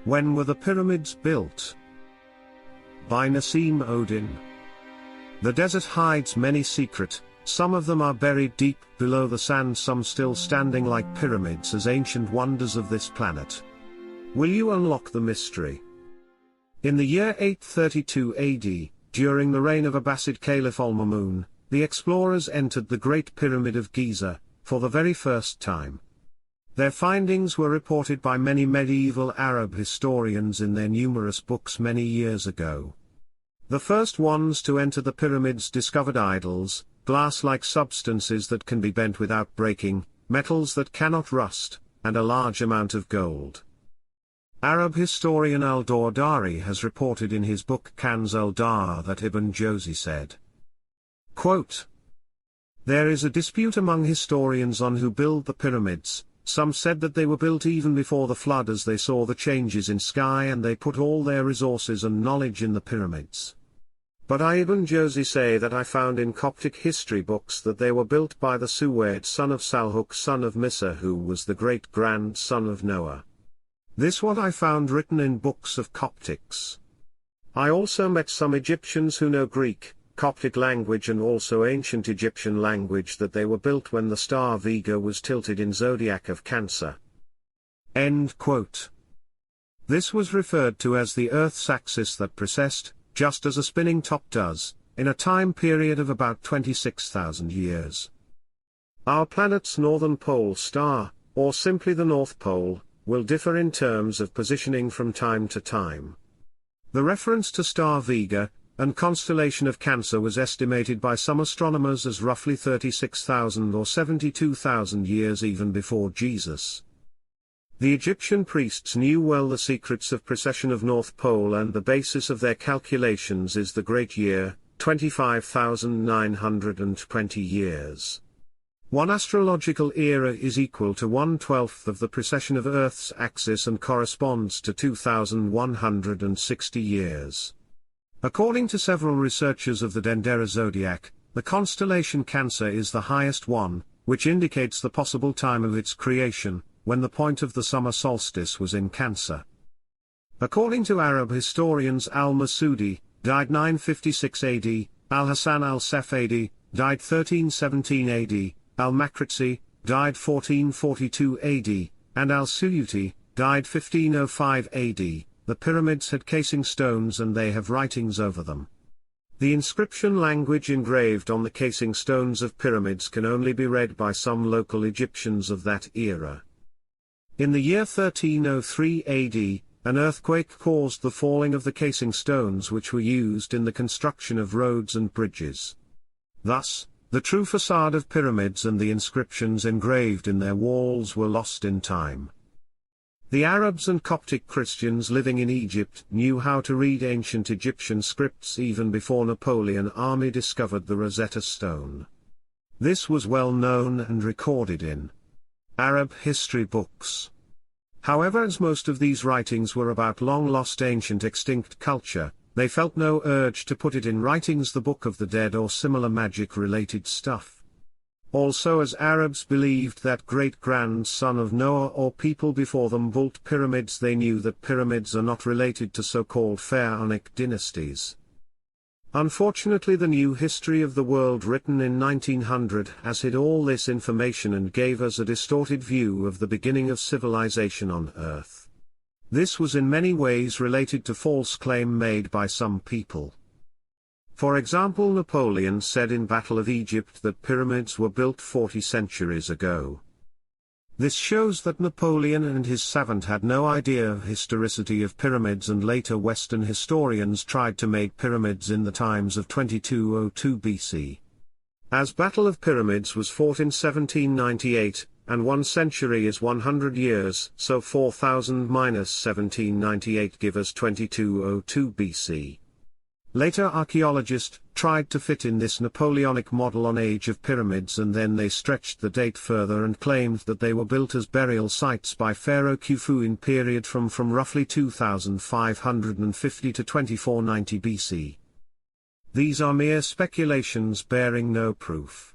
When were the pyramids built? By Nassim Odin. The desert hides many secrets, some of them are buried deep below the sand, some still standing like pyramids as ancient wonders of this planet. Will you unlock the mystery? In the year 832 AD, during the reign of Abbasid Caliph al-Mamun, the explorers entered the Great Pyramid of Giza, for the very first time. Their findings were reported by many medieval Arab historians in their numerous books many years ago. The first ones to enter the pyramids discovered idols, glass-like substances that can be bent without breaking, metals that cannot rust, and a large amount of gold. Arab historian al-Dawdari has reported in his book Kanz al-Dar that Ibn Jawzi said, quote, "There is a dispute among historians on who built the pyramids. Some said that they were built even before the flood as they saw the changes in sky and they put all their resources and knowledge in the pyramids. But I Ibn Jawzi say that I found in Coptic history books that they were built by the Suwaid son of Salhuk son of Misa, who was the great-grandson of Noah. This what I found written in books of Coptics. I also met some Egyptians who know Greek, Coptic language and also ancient Egyptian language that they were built when the star Vega was tilted in zodiac of Cancer." End quote. This was referred to as the Earth's axis that precessed, just as a spinning top does, in a time period of about 26,000 years. Our planet's northern pole star, or simply the North Pole, will differ in terms of positioning from time to time. The reference to star Vega and constellation of Cancer was estimated by some astronomers as roughly 36,000 or 72,000 years even before Jesus. The Egyptian priests knew well the secrets of precession of North Pole, and the basis of their calculations is the great year, 25,920 years. One astrological era is equal to 1/12 of the precession of Earth's axis and corresponds to 2,160 years. According to several researchers of the Dendera zodiac, the constellation Cancer is the highest one, which indicates the possible time of its creation, when the point of the summer solstice was in Cancer. According to Arab historians, al-Masudi, died 956 AD, al-Hasan al-Saf AD, died 1317 AD, al-Makrizi, died 1442 AD, and al-Suyuti, died 1505 AD. The pyramids had casing stones and they have writings over them. The inscription language engraved on the casing stones of pyramids can only be read by some local Egyptians of that era. In the year 1303 AD, an earthquake caused the falling of the casing stones which were used in the construction of roads and bridges. Thus, the true facade of pyramids and the inscriptions engraved in their walls were lost in time. The Arabs and Coptic Christians living in Egypt knew how to read ancient Egyptian scripts even before Napoleon's army discovered the Rosetta Stone. This was well known and recorded in Arab history books. However, as most of these writings were about long-lost ancient extinct culture, they felt no urge to put it in writings the Book of the Dead or similar magic-related stuff. Also, as Arabs believed that great-grandson of Noah or people before them built pyramids, they knew that pyramids are not related to so-called pharaonic dynasties. Unfortunately, the new history of the world written in 1900 has hid all this information and gave us a distorted view of the beginning of civilization on Earth. This was in many ways related to false claim made by some people. For example, Napoleon said in Battle of Egypt that pyramids were built 40 centuries ago. This shows that Napoleon and his savant had no idea of historicity of pyramids, and later Western historians tried to make pyramids in the times of 2202 BC. As Battle of Pyramids was fought in 1798, and 1 century is 100 years, so 4000 minus 1798 give us 2202 BC. Later archaeologists tried to fit in this Napoleonic model on age of pyramids, and then they stretched the date further and claimed that they were built as burial sites by Pharaoh Khufu in period from roughly 2550 to 2490 BC. These are mere speculations bearing no proof.